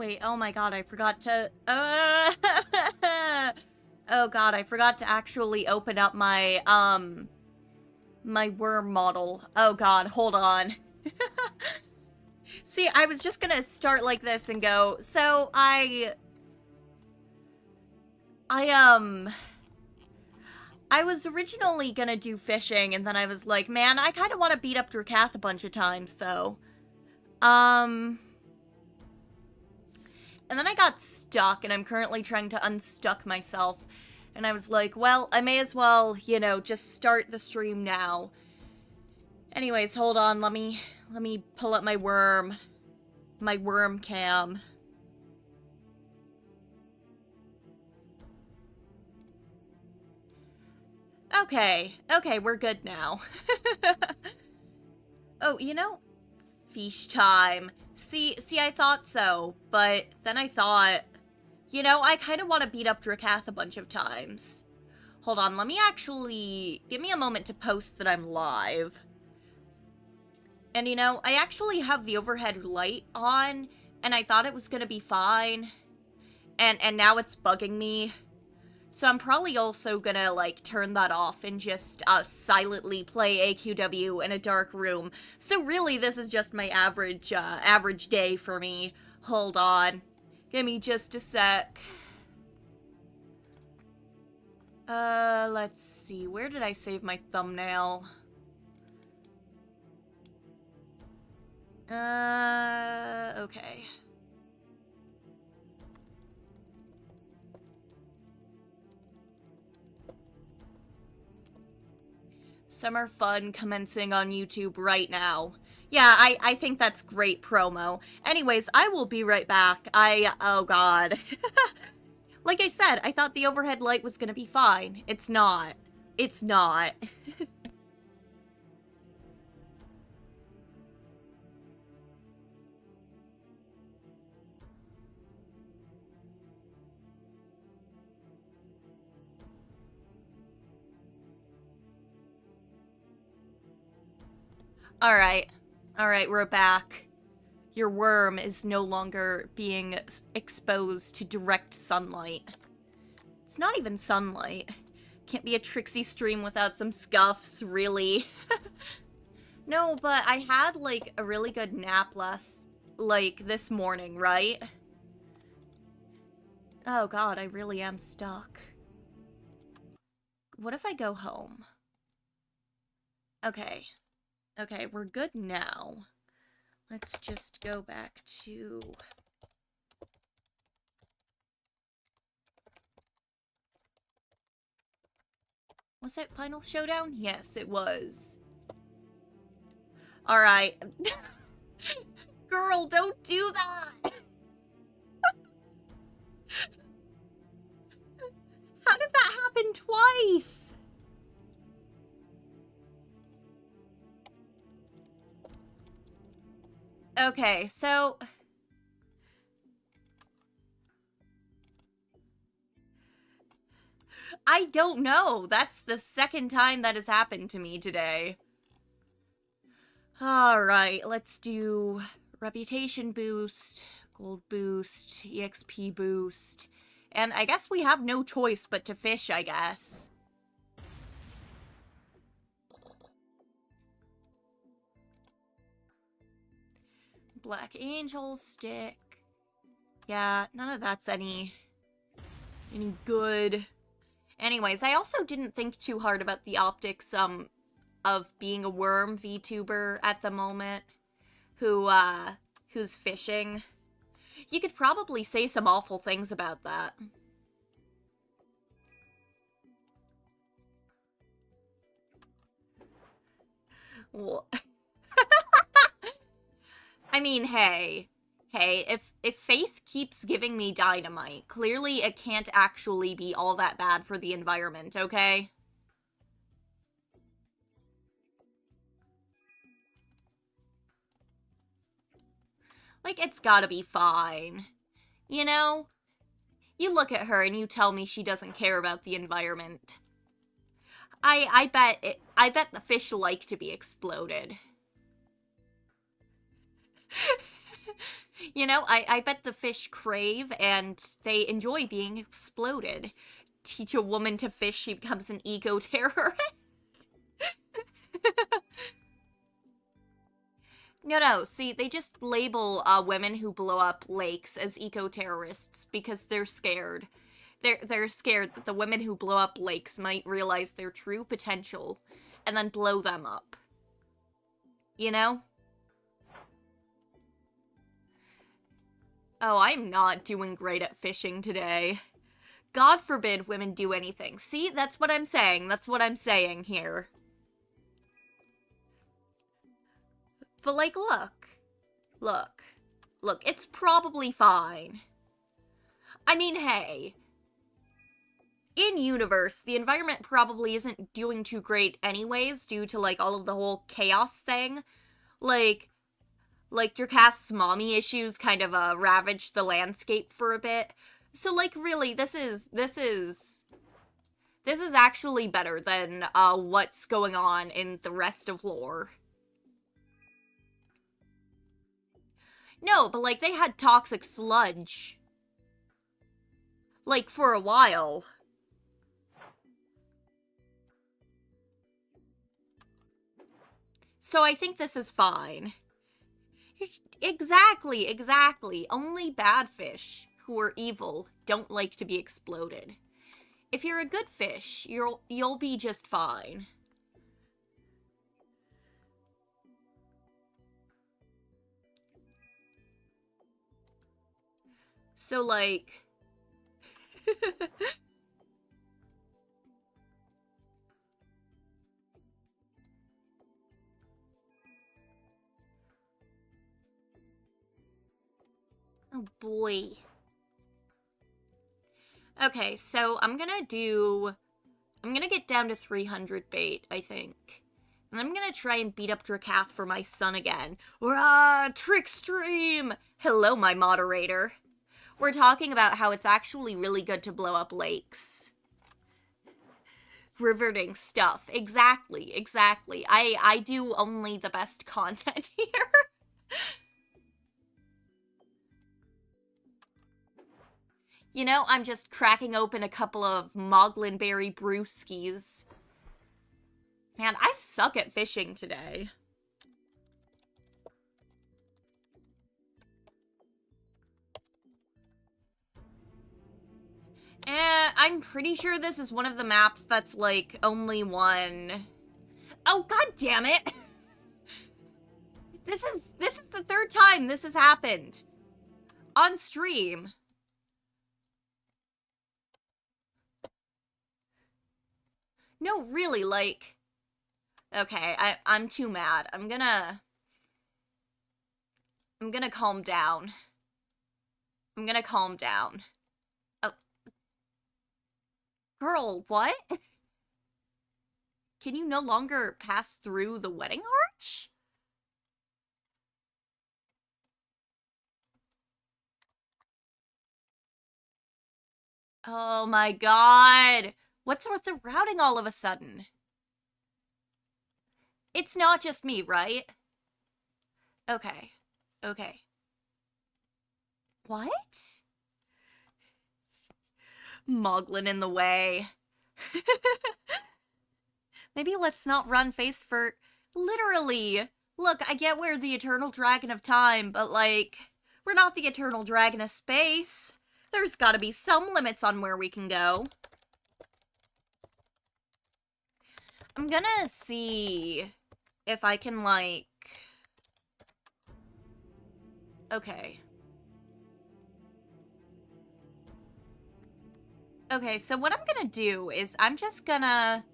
Wait, oh my god, I forgot to... oh god, I forgot to actually open up my, my worm model. Oh god, hold on. See, I was just gonna start like this and go, so I was originally gonna do fishing, and then I was like, man, I kinda wanna beat up Drakath a bunch of times, though. And then I got stuck, and I'm currently trying to unstuck myself. And I was like, well, I may as well, you know, just start the stream now. Anyways, hold on, let me pull up my worm cam. Okay, we're good now. Oh, you know, fish time. See, I thought so, but then I thought, you know, I kind of want to beat up Drakath a bunch of times. Hold on, let me actually... Give me a moment to post that I'm live. And, you know, I actually have the overhead light on, and I thought it was gonna be fine. And now it's bugging me. So I'm probably also gonna, like, turn that off and just, silently play AQW in a dark room. So really, this is just my average day for me. Hold on. Give me just a sec. Let's see. Where did I save my thumbnail? Okay. Summer fun commencing on YouTube right now. Yeah, I think that's great promo. Anyways, I will be right back. Oh god. Like I said, I thought the overhead light was gonna be fine. It's not. It's not. Alright, we're back. Your worm is no longer being exposed to direct sunlight. It's not even sunlight. Can't be a Trixie stream without some scuffs, really. No, but I had, like, a really good nap this morning, right? Oh god, I really am stuck. What if I go home? Okay. Okay, we're good now. Let's just go back to... Was it Final Showdown? Yes, it was. Alright. Girl, don't do that! How did that happen twice? Okay, so... I don't know. That's the second time that has happened to me today. Alright, let's do reputation boost, gold boost, EXP boost, and I guess we have no choice but to fish, I guess. Black Angel stick. Yeah, none of that's any good. Anyways, I also didn't think too hard about the optics, of being a worm VTuber at the moment, who's fishing. You could probably say some awful things about that. Well, I mean, hey, if Faith keeps giving me dynamite, clearly it can't actually be all that bad for the environment, okay? Like, it's gotta be fine. You know? You look at her and you tell me she doesn't care about the environment. I bet the fish like to be exploded. You know, I bet the fish crave and they enjoy being exploded. Teach a woman to fish, she becomes an eco-terrorist. No, see, they just label women who blow up lakes as eco-terrorists because they're scared. They're scared that the women who blow up lakes might realize their true potential and then blow them up. You know? Oh, I'm not doing great at fishing today. God forbid women do anything. See, that's what I'm saying. That's what I'm saying here. But, like, look, it's probably fine. I mean, hey, in universe, the environment probably isn't doing too great anyways due to, like, all of the whole chaos thing. Like Drakath's mommy issues kind of, ravaged the landscape for a bit. So, like, really, this is actually better than, what's going on in the rest of lore. No, but, like, they had toxic sludge. Like, for a while. So I think this is fine. Exactly. Only bad fish who are evil don't like to be exploded. If you're a good fish, you'll be just fine. So, like... Oh, boy. Okay, so I'm gonna get down to 300 bait, I think. And I'm gonna try and beat up Drakath for my son again. Rah! Trickstream! Hello, my moderator. We're talking about how it's actually really good to blow up lakes. Reverting stuff. Exactly. I do only the best content here. You know, I'm just cracking open a couple of Moglinberry brewskis. Man, I suck at fishing today. I'm pretty sure this is one of the maps that's, like, only one... Oh, god damn it! This is the third time this has happened. On stream. No, really, like... Okay, I'm too mad. I'm gonna calm down. I'm gonna calm down. Oh. Girl, what? Can you no longer pass through the wedding arch? Oh my god. What's with the routing all of a sudden? It's not just me, right? Okay. What? Moglin in the way. Maybe let's not run face for... Literally! Look, I get we're the Eternal Dragon of Time, but, like, we're not the Eternal Dragon of Space. There's gotta be some limits on where we can go. I'm gonna see if I can, like... Okay. Okay, so what I'm gonna do is I'm just gonna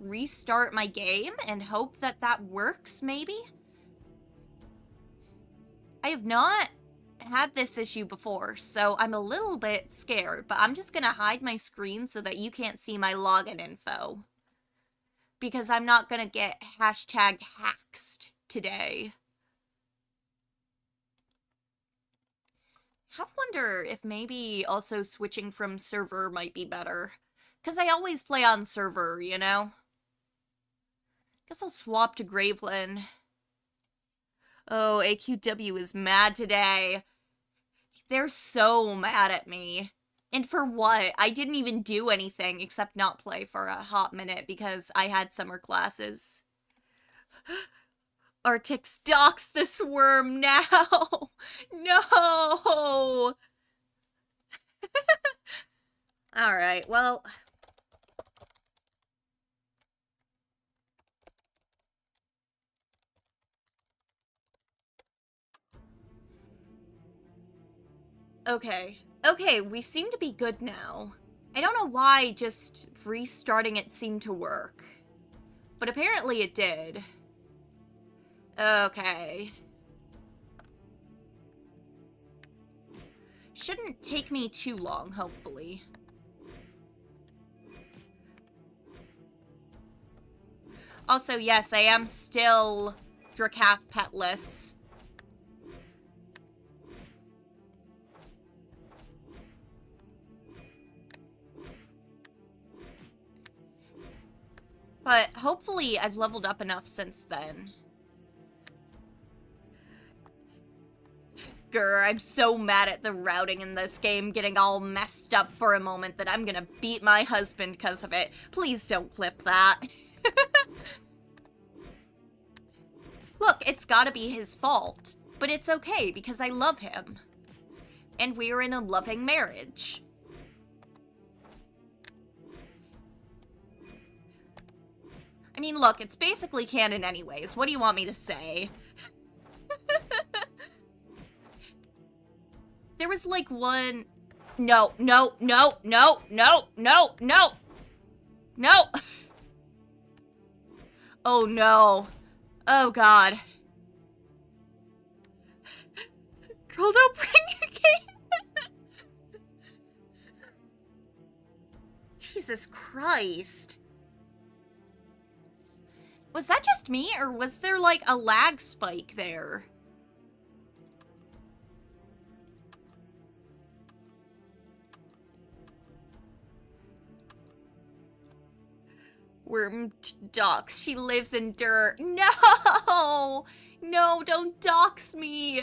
restart my game and hope that that works, maybe? I have not had this issue before, so I'm a little bit scared, but I'm just gonna hide my screen so that you can't see my login info. Because I'm not gonna get hashtag hacked today. I wonder if maybe also switching from server might be better. Because I always play on server, you know? Guess I'll swap to Gravelin. Oh, AQW is mad today. They're so mad at me. And for what? I didn't even do anything except not play for a hot minute because I had summer classes. Artix docks the swarm now! No! Alright, well... Okay. Okay, we seem to be good now. I don't know why just restarting it seemed to work. But apparently it did. Okay. Shouldn't take me too long, hopefully. Also, yes, I am still Drakath petless. But hopefully I've leveled up enough since then. Grr, I'm so mad at the routing in this game getting all messed up for a moment that I'm gonna beat my husband because of it. Please don't clip that. Look, it's gotta be his fault. But it's okay because I love him. And we're in a loving marriage. I mean, look, it's basically canon anyways. What do you want me to say? There was like one... No. Oh no. Oh god. Girl, don't bring your game. Jesus Christ. Was that just me, or was there like a lag spike there? Worm dox. She lives in dirt. No! No, don't dox me.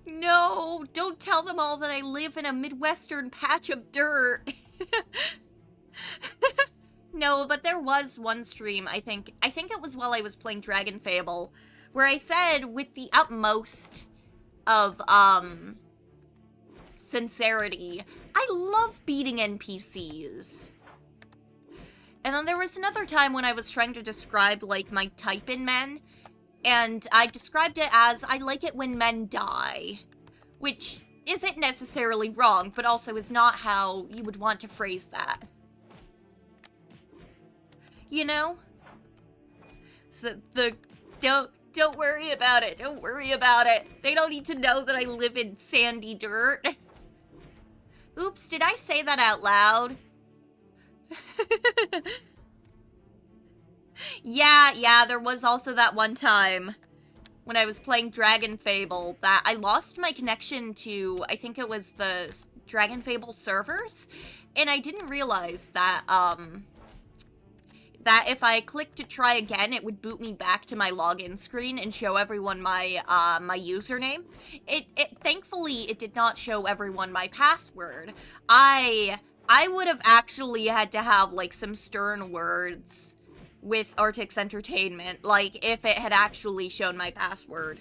No, don't tell them all that I live in a Midwestern patch of dirt. No, but there was one stream, I think it was while I was playing Dragon Fable, where I said with the utmost of, sincerity, I love beating NPCs. And then there was another time when I was trying to describe, like, my type in men, and I described it as, I like it when men die. Which isn't necessarily wrong, but also is not how you would want to phrase that. You know? So don't worry about it. Don't worry about it. They don't need to know that I live in sandy dirt. Oops, did I say that out loud? Yeah, there was also that one time when I was playing Dragon Fable that I lost my connection to, I think it was the Dragon Fable servers, and I didn't realize that, that if I clicked to try again, it would boot me back to my login screen and show everyone my, my username. Thankfully, it did not show everyone my password. I would have actually had to have, like, some stern words with Artix Entertainment, like, if it had actually shown my password.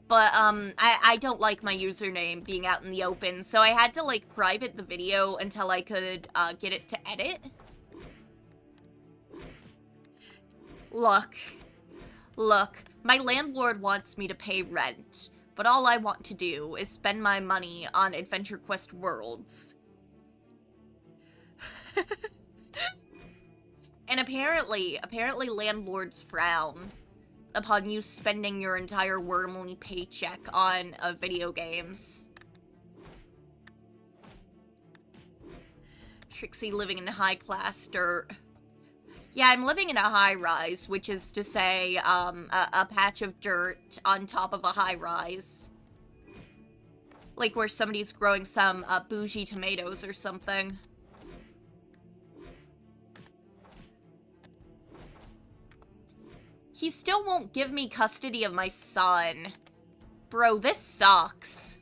But, I don't like my username being out in the open, so I had to, like, private the video until I could, get it to edit. Look, my landlord wants me to pay rent, but all I want to do is spend my money on Adventure Quest Worlds. And apparently landlords frown upon you spending your entire wormly paycheck on video games. Trixie living in high-class dirt. Yeah, I'm living in a high-rise, which is to say, a patch of dirt on top of a high-rise. Like where somebody's growing some, bougie tomatoes or something. He still won't give me custody of my son. Bro, this sucks.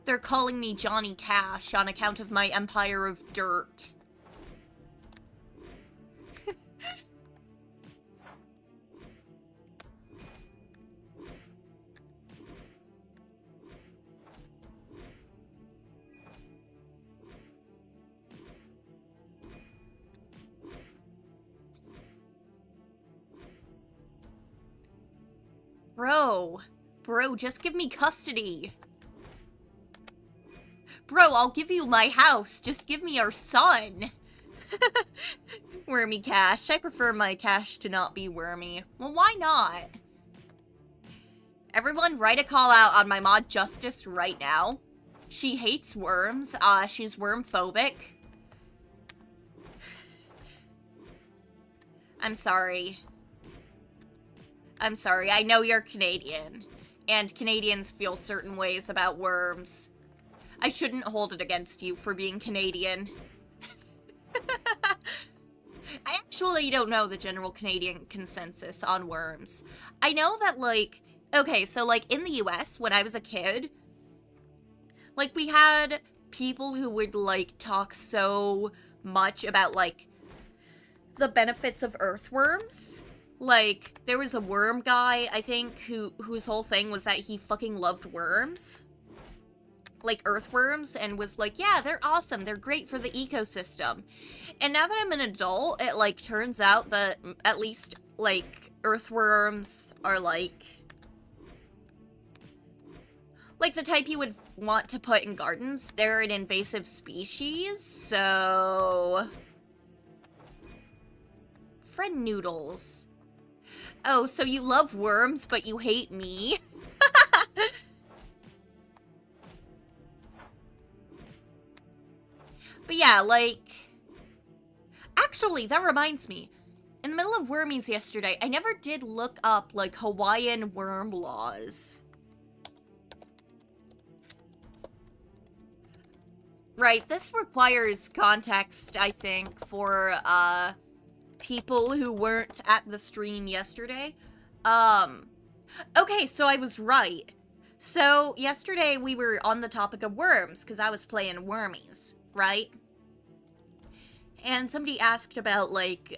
They're calling me Johnny Cash on account of my empire of dirt. Bro, just give me custody. Bro, I'll give you my house. Just give me our son. Wormy Cash. I prefer my cash to not be wormy. Well, why not? Everyone write a call out on my mod Justice right now. She hates worms. She's worm phobic. I'm sorry. I'm sorry. I know you're Canadian. And Canadians feel certain ways about worms. I shouldn't hold it against you for being Canadian. I actually don't know the general Canadian consensus on worms. I know that, like, okay, so, like, in the US, when I was a kid, like, we had people who would, like, talk so much about, like, the benefits of earthworms. Like, there was a worm guy, I think, whose whole thing was that he fucking loved worms. Like, earthworms, and was like, yeah, they're awesome, they're great for the ecosystem. And now that I'm an adult, it, like, turns out that at least, like, earthworms are, like, the type you would want to put in gardens. They're an invasive species, so... Friend Noodles. Oh, so you love worms, but you hate me? But yeah, like... Actually, that reminds me. In the middle of Wormies yesterday, I never did look up, like, Hawaiian worm laws. Right, this requires context, I think, for, people who weren't at the stream yesterday. Okay, so I was right. So, yesterday we were on the topic of worms, because I was playing Wormies, right? And somebody asked about, like,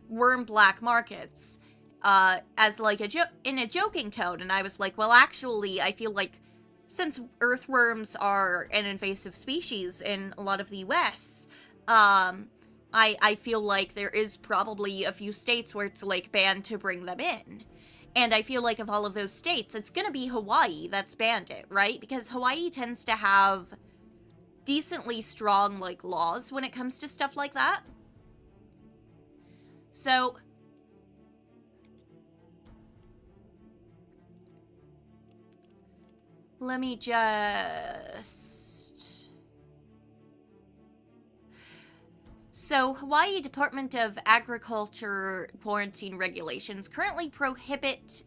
worm black markets, as, like, in a joking tone, and I was like, well, actually, I feel like, since earthworms are an invasive species in a lot of the US, I feel like there is probably a few states where it's, like, banned to bring them in. And I feel like of all of those states, it's gonna be Hawaii that's banned it, right? Because Hawaii tends to have decently strong, like, laws when it comes to stuff like that. So... let me just... So, Hawaii Department of Agriculture quarantine regulations currently prohibit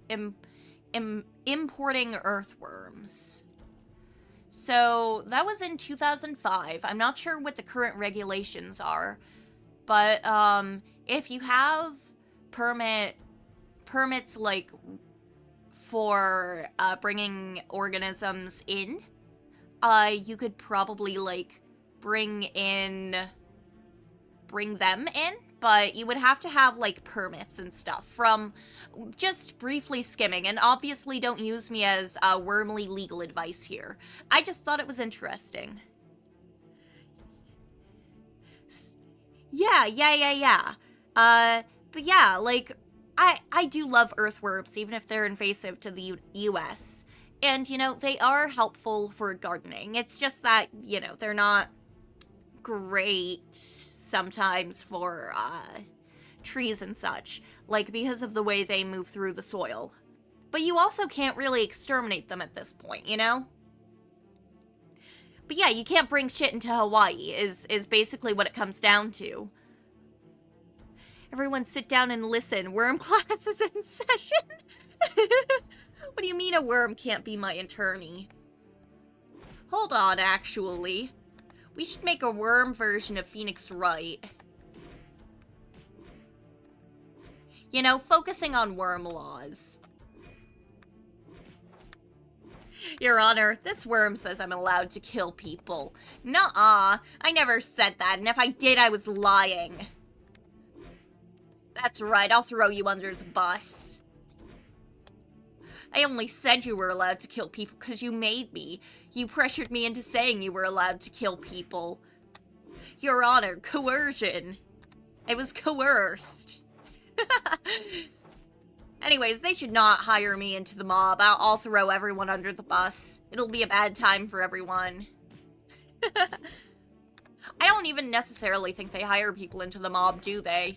importing earthworms. So, that was in 2005. I'm not sure what the current regulations are, but, if you have permits, like, for, bringing organisms in, you could probably, like, bring them in, but you would have to have, like, permits and stuff from just briefly skimming, and obviously don't use me as, wormly legal advice here. I just thought it was interesting. Yeah. But yeah, like, I do love earthworms, even if they're invasive to the US. And, you know, they are helpful for gardening. It's just that, you know, they're not great sometimes for, trees and such. Like, because of the way they move through the soil. But you also can't really exterminate them at this point, you know? But yeah, you can't bring shit into Hawaii, is basically what it comes down to. Everyone sit down and listen. Worm class is in session. What do you mean a worm can't be my attorney? Hold on, actually. We should make a worm version of Phoenix Wright. You know, focusing on worm laws. Your Honor, this worm says I'm allowed to kill people. Nuh-uh, I never said that, and if I did, I was lying. That's right, I'll throw you under the bus. I only said you were allowed to kill people because you made me. You pressured me into saying you were allowed to kill people. Your Honor, coercion. I was coerced. Anyways, they should not hire me into the mob. I'll throw everyone under the bus. It'll be a bad time for everyone. I don't even necessarily think they hire people into the mob, do they?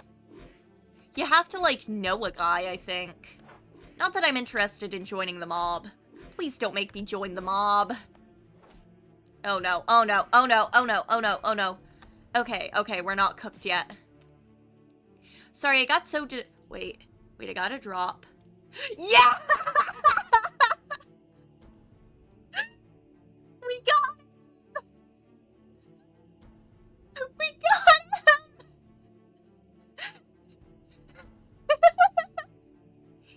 You have to, like, know a guy, I think. Not that I'm interested in joining the mob. Please don't make me join the mob. Oh no, oh no, oh no, oh no, oh no, oh no. Okay, we're not cooked yet. Sorry, I got so Wait, I gotta drop. Yeah! We got him! We got him!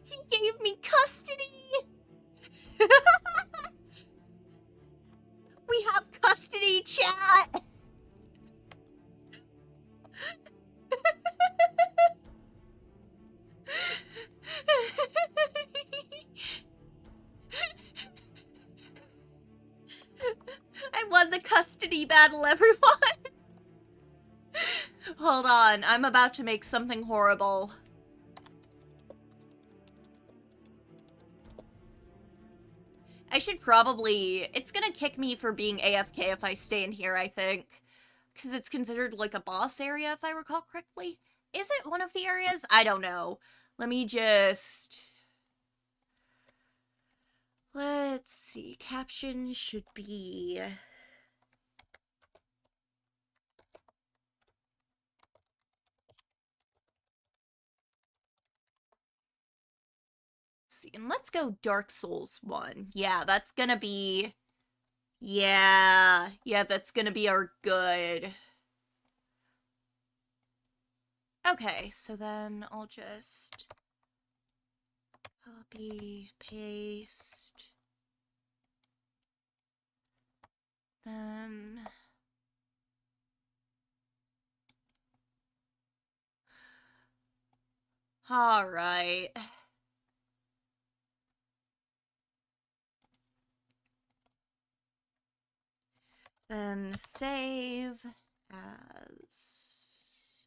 He gave me custody! We have custody, chat! I won the custody battle, everyone! Hold on, I'm about to make something horrible. I should probably... It's gonna kick me for being AFK if I stay in here, I think. Because it's considered like a boss area, if I recall correctly. Is it one of the areas? I don't know. Let me just... Let's see. Caption should be... See, and let's go Dark Souls 1. Yeah, that's gonna be... Yeah, that's gonna be our good. Okay, so then I'll just copy, paste, then... Alright. Then save as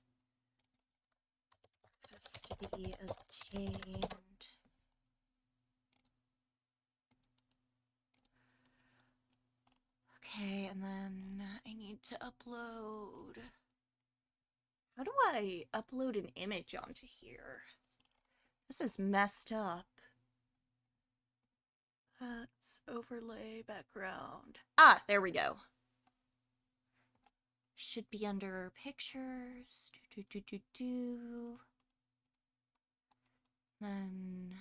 custody obtained. Okay, and then I need to upload. How do I upload an image onto here? This is messed up. Let's overlay background. Ah, there we go. Should be under pictures. Then...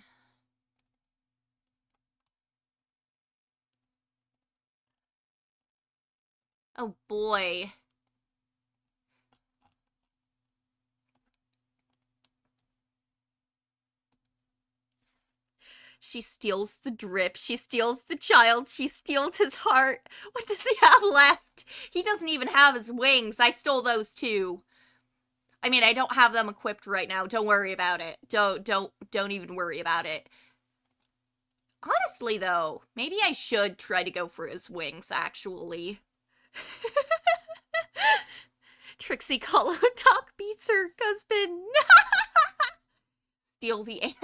Oh boy. She steals the drip. She steals the child. She steals his heart. What does he have left? He doesn't even have his wings. I stole those too. I mean, I don't have them equipped right now. Don't worry about it. Don't even worry about it. Honestly, though, maybe I should try to go for his wings, actually. Trixie Hollow Talk beats her husband. Steal the ant.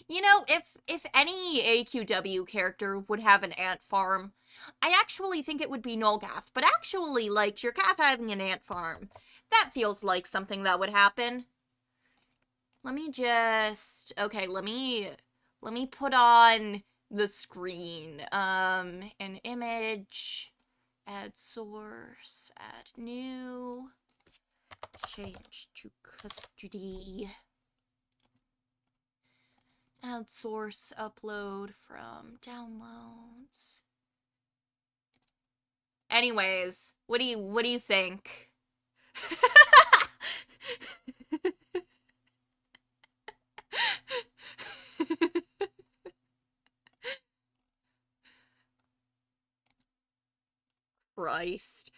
You know, if any AQW character would have an ant farm, I actually think it would be Nolgath. But actually, like, Jirkath having an ant farm, that feels like something that would happen. Let me just... Okay, let me put on the screen. An image, add source, add new, change to custody. Add source, upload from downloads. Anyways, what do you think? Christ.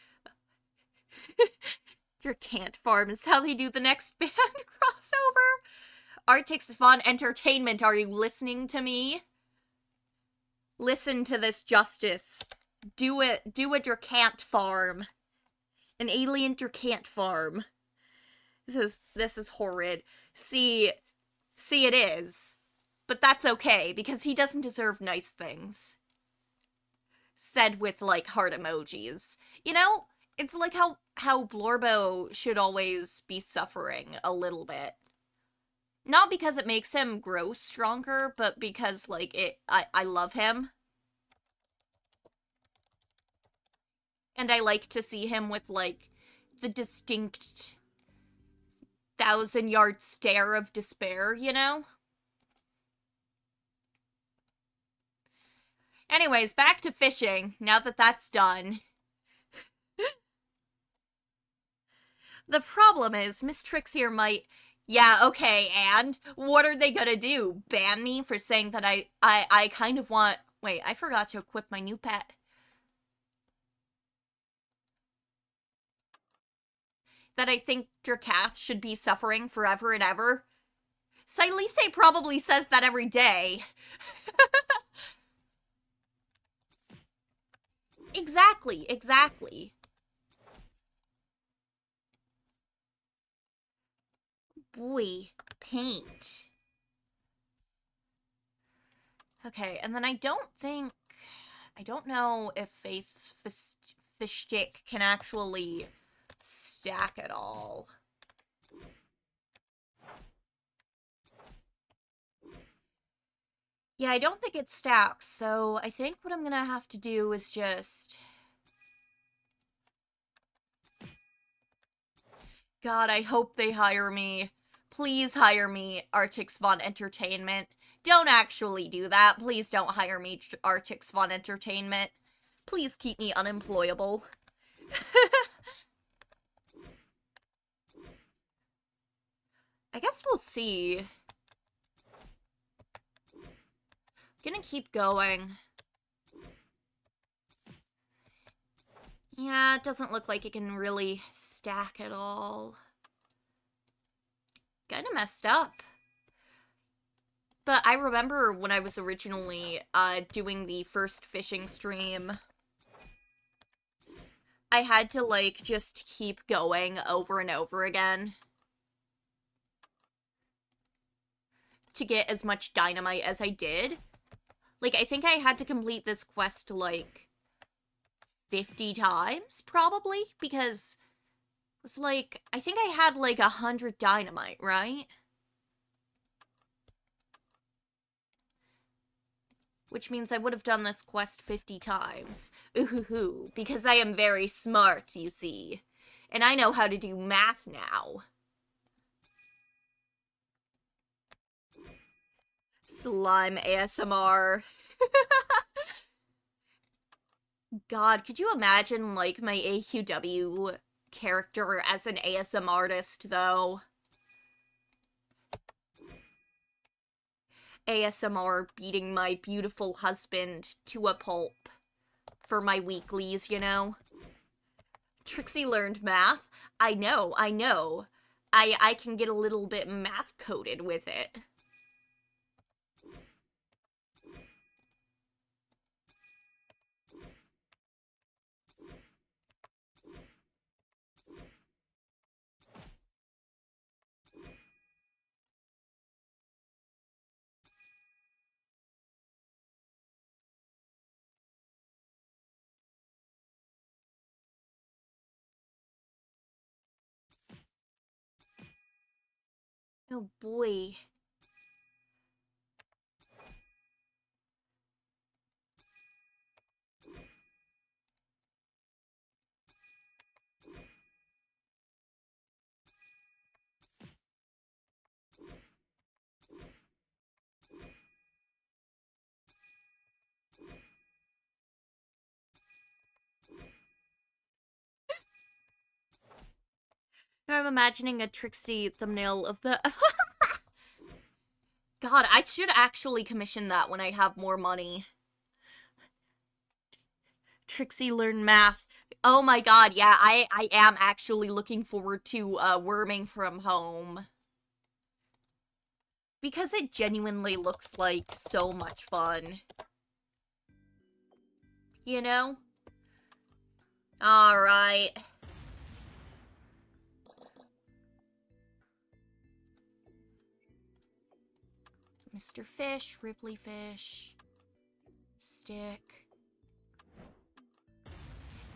Your can't farm is how they do the next band crossover. Arctic's Fun Entertainment, are you listening to me? Listen to this, Justice. Do a Dracant farm. An alien Dracant farm. This is horrid. See, it is. But that's okay, because he doesn't deserve nice things. Said with, like, heart emojis. You know, it's like how Blorbo should always be suffering a little bit. Not because it makes him grow stronger, but because, like, I love him. And I like to see him with, like, the distinct 1,000-yard stare of despair, you know? Anyways, back to fishing, now that that's done. The problem is, Miss Trixier might... Yeah, okay, and? What are they gonna do? Ban me for saying that I kind of want... Wait, I forgot to equip my new pet. That I think Dracath should be suffering forever and ever? Silise probably says that every day. Exactly. Boy, paint. Okay, and then I don't know if Faith's fish stick can actually stack at all. Yeah, I don't think it stacks, so I think what I'm gonna have to do is just... God, I hope they hire me. Please hire me, Artix Von Entertainment. Don't actually do that. Please don't hire me, Artix Von Entertainment. Please keep me unemployable. I guess we'll see. Gonna keep going. Yeah, it doesn't look like it can really stack at all. Kinda messed up. But I remember when I was originally doing the first fishing stream, I had to, like, just keep going over and over again to get as much dynamite as I did. Like, I think I had to complete this quest, like, 50 times, probably, because it was like, I think I had, like, 100 dynamite, right? Which means I would have done this quest 50 times. Ooh, because I am very smart, you see. And I know how to do math now. Slime ASMR. God, could you imagine, like, my AQW character as an ASMR artist, though? ASMR beating my beautiful husband to a pulp for my weeklies, you know? Trixie learned math. I know. I can get a little bit math-coded with it. Oh boy. Now I'm imagining a Trixie thumbnail of the... God, I should actually commission that when I have more money. Trixie learn math. Oh my god, yeah, I am actually looking forward to worming from home. Because it genuinely looks like so much fun. You know? Alright. Mr. Fish, Ripley Fish, Stick.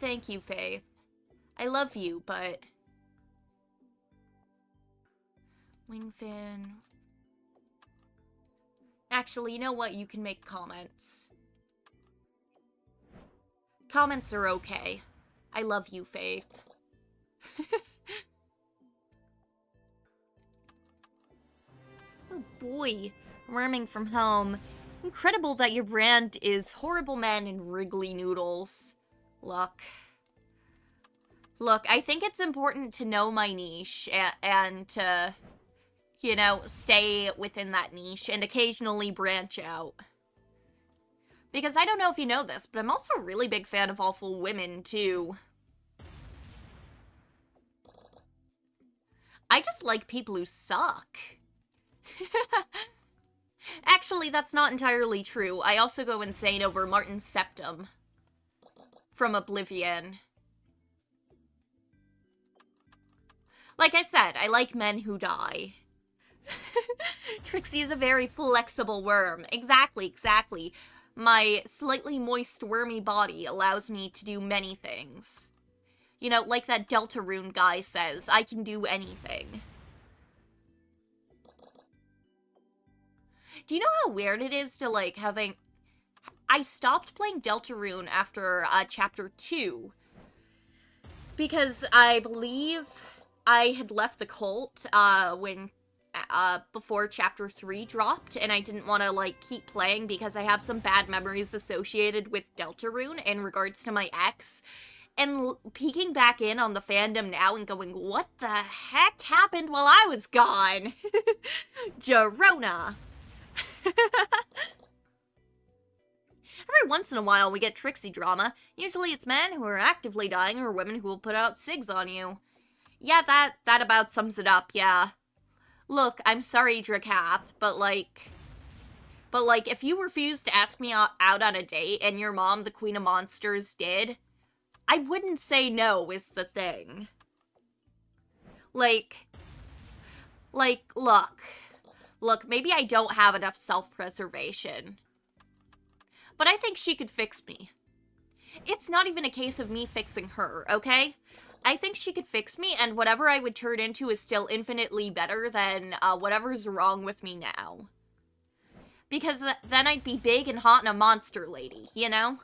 Thank you, Faith. I love you, but... Wingfin... Actually, you know what? You can make comments. Comments are okay. I love you, Faith. Oh boy. Worming from home. Incredible that your brand is Horrible Man and Wrigley Noodles. Look, I think it's important to know my niche and to, you know, stay within that niche and occasionally branch out. Because I don't know if you know this, but I'm also a really big fan of Awful Women, too. I just like people who suck. Actually, that's not entirely true. I also go insane over Martin Septum from Oblivion. Like I said, I like men who die. Trixie is a very flexible worm. Exactly. My slightly moist, wormy body allows me to do many things. You know, like that Deltarune guy says, I can do anything. Do you know how weird it is to, like, having... I stopped playing Deltarune after, Chapter 2. Because I believe I had left the cult, before Chapter 3 dropped, and I didn't want to, like, keep playing because I have some bad memories associated with Deltarune in regards to my ex. And peeking back in on the fandom now and going, what the heck happened while I was gone? Jerona. Every once in a while we get Trixie drama. Usually it's men who are actively dying or women who will put out SIGs on you. Yeah, that about sums it up, yeah. Look, I'm sorry, Drakath, but like, if you refused to ask me out on a date and your mom, the Queen of Monsters, did, I wouldn't say no, is the thing. Like, look, maybe I don't have enough self-preservation, but I think she could fix me. It's not even a case of me fixing her, okay? I think she could fix me, and whatever I would turn into is still infinitely better than whatever's wrong with me now. Because then I'd be big and hot and a monster lady, you know?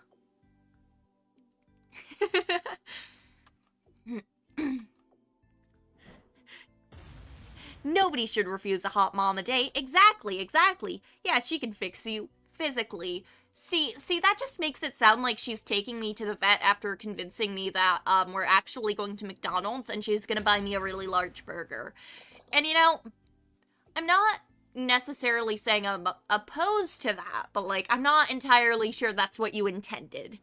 Nobody should refuse a hot mom a date. Exactly. Yeah, she can fix you physically. See, that just makes it sound like she's taking me to the vet after convincing me that, we're actually going to McDonald's and she's gonna buy me a really large burger. And, you know, I'm not necessarily saying I'm opposed to that, but, like, I'm not entirely sure that's what you intended.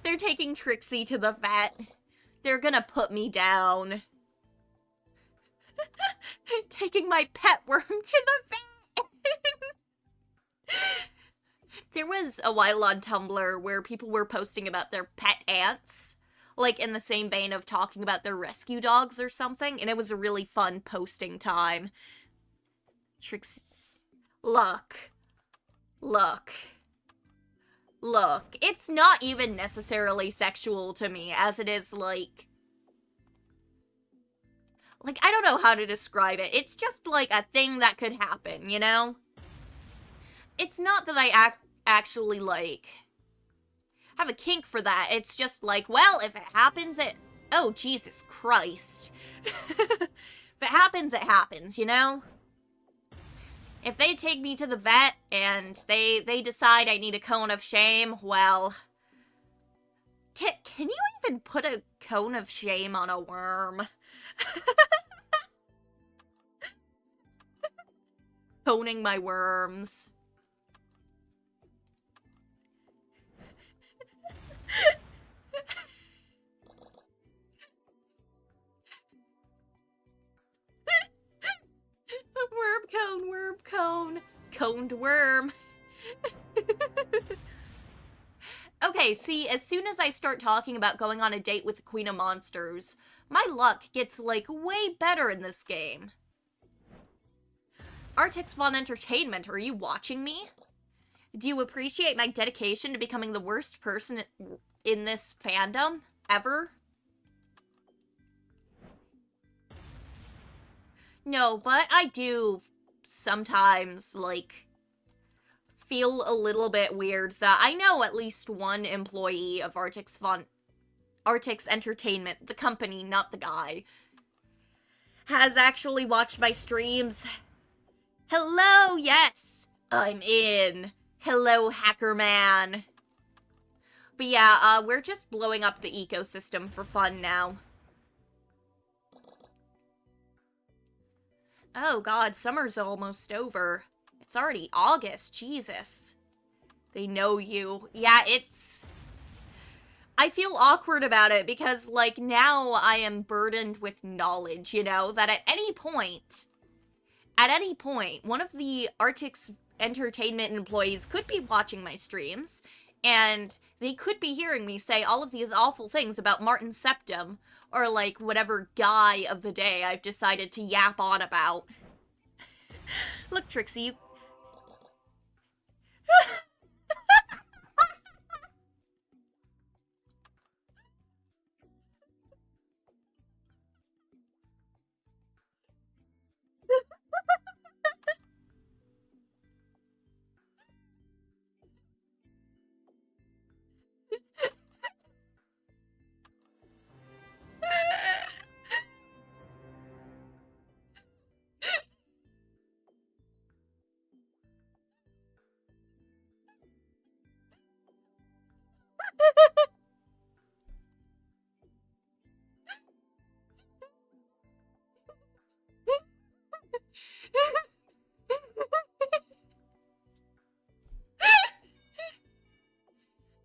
They're taking Trixie to the vet. They're gonna put me down. Taking my pet worm to the vet! There was a while on Tumblr where people were posting about their pet ants, like in the same vein of talking about their rescue dogs or something, and it was a really fun posting time. Trixie... Look, it's not even necessarily sexual to me, as it is, like, I don't know how to describe it. It's just, like, a thing that could happen, you know? It's not that I actually, like, have a kink for that. It's just, like, well, if it happens, oh, Jesus Christ. If it happens, you know? If they take me to the vet and they decide I need a cone of shame, well... Can you even put a cone of shame on a worm. Coning my worms. Worm cone. Coned worm. Okay, see, as soon as I start talking about going on a date with the Queen of Monsters, my luck gets, like, way better in this game. Artix Von Entertainment, are you watching me? Do you appreciate my dedication to becoming the worst person in this fandom ever? No, but I do sometimes, like, feel a little bit weird that I know at least one employee of Artix Entertainment, the company, not the guy, has actually watched my streams. Hello, yes, I'm in. Hello, hacker man. But yeah, we're just blowing up the ecosystem for fun now. Oh god, summer's almost over. It's already August, Jesus. They know you. Yeah, I feel awkward about it because, like, now I am burdened with knowledge, you know, that at any point, one of the Artix Entertainment employees could be watching my streams, and they could be hearing me say all of these awful things about Martin Septum, or, like, whatever guy of the day I've decided to yap on about. Look, Trixie, you...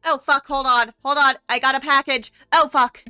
Oh, fuck, hold on, I got a package. Oh, fuck.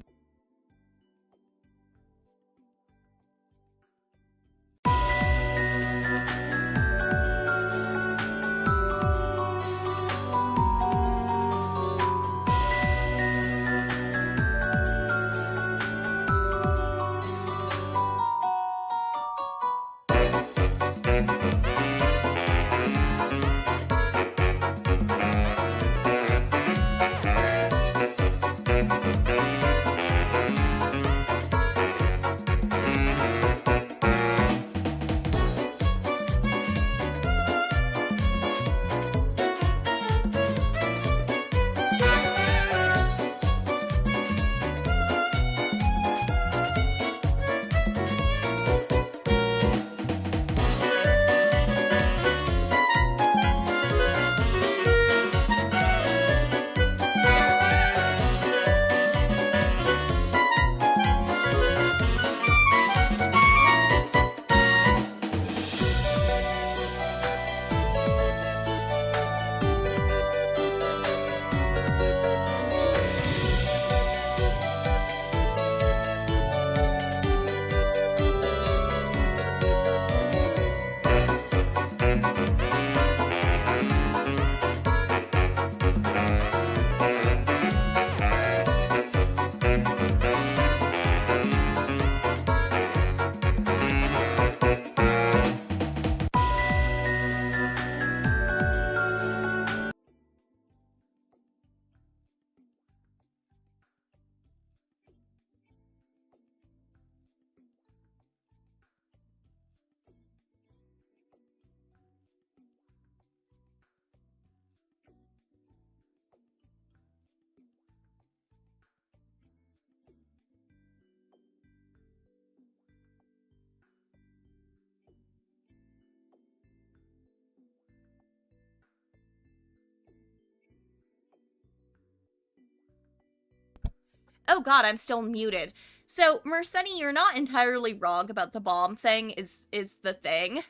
Oh god, I'm still muted. So, Merceni, you're not entirely wrong about the bomb thing is the thing.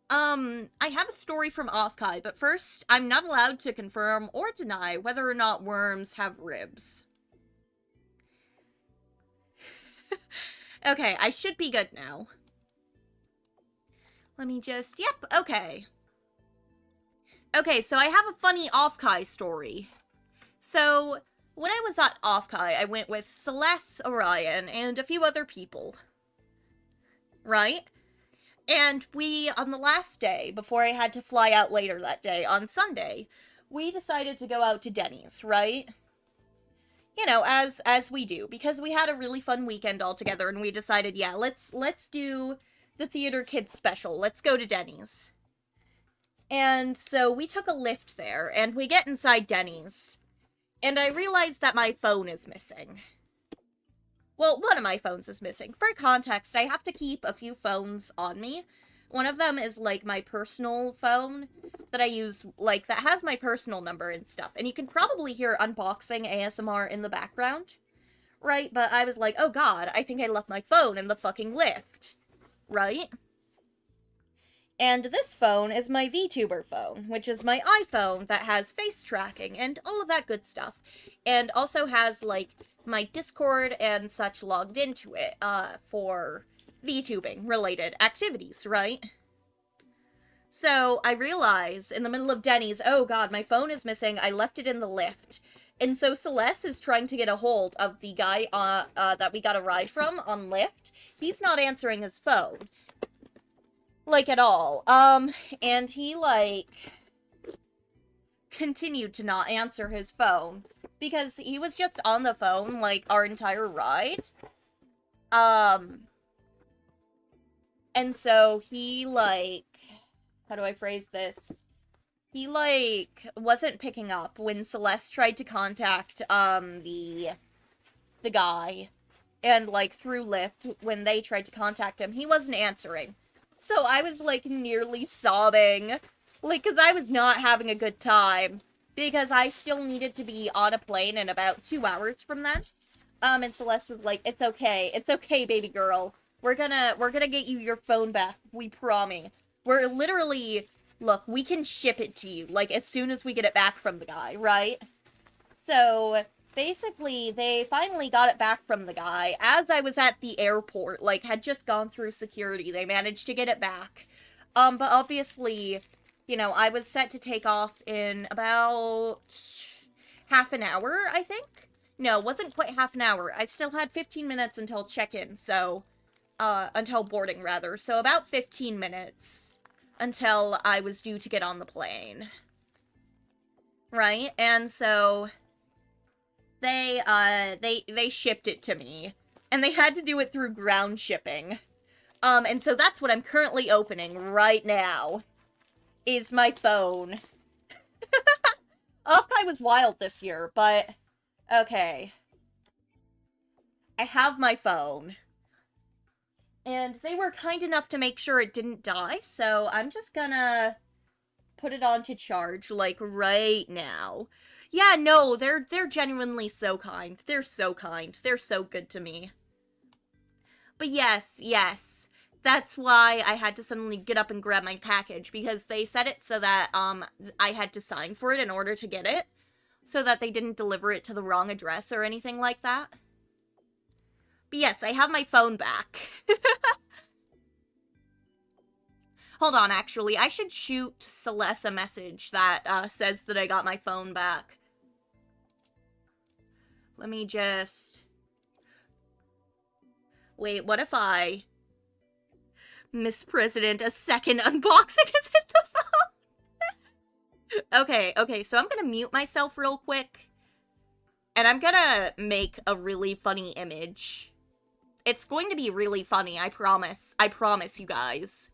I have a story from Offkai, but first, I'm not allowed to confirm or deny whether or not worms have ribs. Okay, I should be good now. Let me just, yep, okay. Okay, so I have a funny Offkai story. So, when I was at Offkai, I went with Celeste, Orion, and a few other people. Right? And we, on the last day, before I had to fly out later that day, on Sunday, we decided to go out to Denny's, right? You know, as we do, because we had a really fun weekend all together, and we decided, yeah, let's do the Theater Kids special. Let's go to Denny's. And so we took a lift there, and we get inside Denny's, and I realized that my phone is missing. Well, one of my phones is missing. For context, I have to keep a few phones on me. One of them is, like, my personal phone that I use, like, that has my personal number and stuff. And you can probably hear unboxing ASMR in the background, right? But I was like, oh god, I think I left my phone in the fucking lift, right? And this phone is my VTuber phone, which is my iPhone that has face tracking and all of that good stuff. And also has, like, my Discord and such logged into it, for VTubing related activities, right? So I realize in the middle of Denny's, oh god, my phone is missing, I left it in the lift. And so Celeste is trying to get a hold of the guy, that we got a ride from on Lyft. He's not answering his phone. Like, at all. And he, like, continued to not answer his phone. Because he was just on the phone, like, our entire ride. And so he, like, how do I phrase this? He, like, wasn't picking up when Celeste tried to contact, the guy. And, like, through Lyft, when they tried to contact him, he wasn't answering. So I was, like, nearly sobbing. Like, because I was not having a good time. Because I still needed to be on a plane in about 2 hours from then. And Celeste was like, it's okay, baby girl. We're gonna get you your phone back, we promise. We're literally, look, we can ship it to you, like, as soon as we get it back from the guy, right? So, basically, they finally got it back from the guy. As I was at the airport, like, had just gone through security, they managed to get it back. But obviously, you know, I was set to take off in about half an hour, I think? No, it wasn't quite half an hour. I still had 15 minutes until check-in, so, until boarding, rather. So about 15 minutes until I was due to get on the plane. Right? And so they shipped it to me. And they had to do it through ground shipping. And so that's what I'm currently opening right now. Is my phone. Offkai was wild this year, but okay. I have my phone. And they were kind enough to make sure it didn't die, so I'm just gonna put it on to charge, like, right now. Yeah, no, they're genuinely so kind. They're so kind. They're so good to me. But yes. That's why I had to suddenly get up and grab my package, because they set it so that, I had to sign for it in order to get it, so that they didn't deliver it to the wrong address or anything like that. But yes, I have my phone back. Hold on, actually, I should shoot Celeste a message that, says that I got my phone back. Let me just... Wait, what if I... Miss President, a second unboxing is hit the phone? Okay, so I'm gonna mute myself real quick. And I'm gonna make a really funny image. It's going to be really funny, I promise. I promise you guys.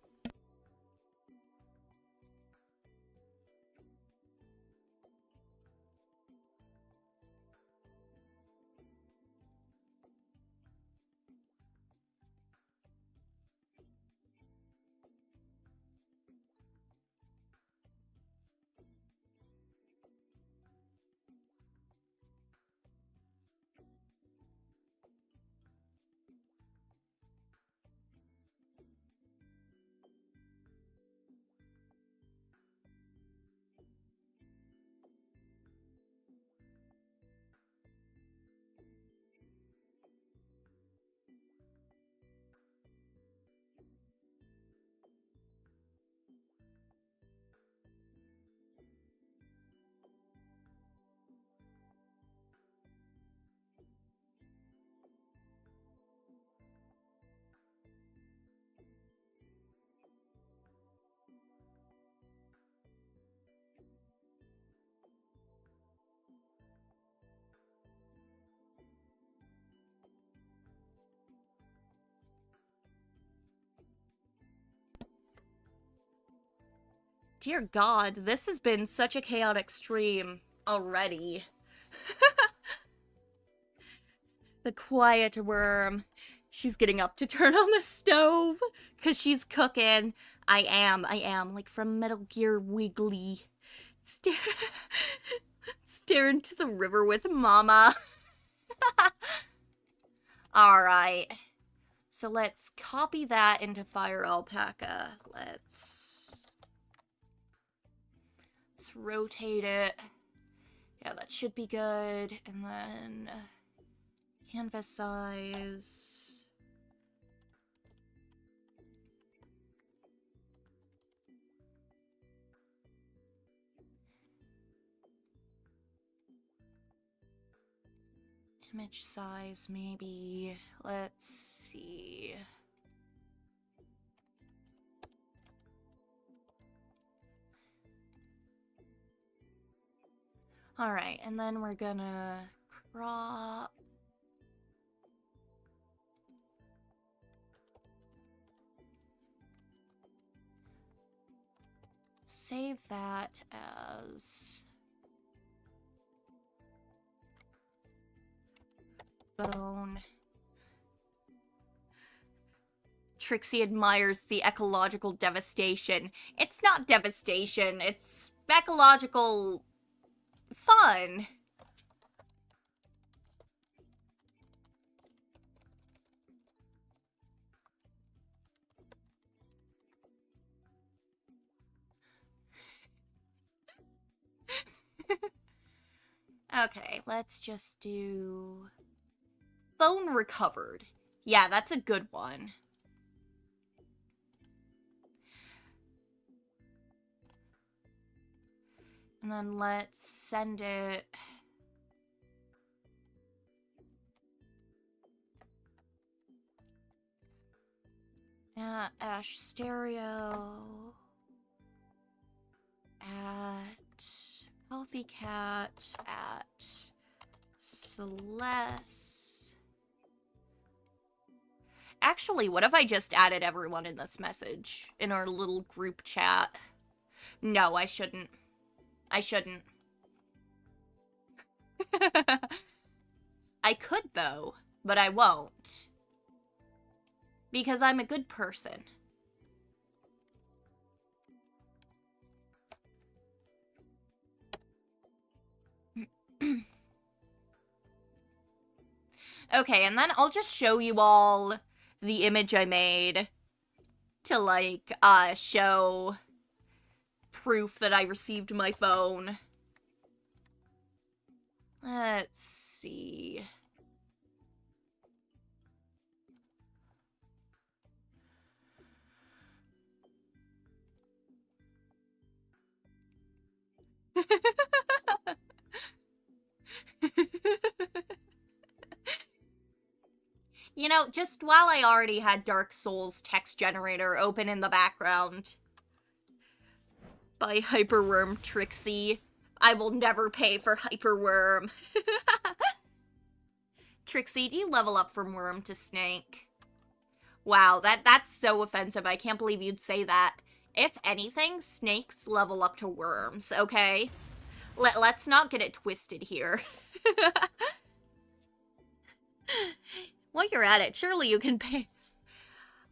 dear God, this has been such a chaotic stream already. The quiet worm. She's getting up to turn on the stove because she's cooking. I am, like from Metal Gear Wiggly. Stare into the river with Mama. Alright. So let's copy that into Fire Alpaca. Let's rotate it. Yeah, that should be good. And then canvas size. Image size, maybe. Let's see. Alright, and then we're gonna crop. Save that as bone. Trixie admires the ecological devastation. It's not devastation, it's ecological fun. Okay, let's just do phone recovered. Yeah, that's a good one. And then let's send it. Ash Stereo. At Coffee Cat. At Celeste. Actually, what if I just added everyone in this message? In our little group chat? No, I shouldn't. I shouldn't. I could, though, but I won't. Because I'm a good person. Okay, and then I'll just show you all the image I made to, like, show proof that I received my phone. Let's see. You know, just while I already had Dark Souls text generator open in the background by Hyperworm Trixie, I will never pay for Hyperworm. Trixie, do you level up from worm to snake? Wow, that's so offensive. I can't believe you'd say that. If anything, snakes level up to worms, okay? Let's not get it twisted here. While you're at it, surely you can pay.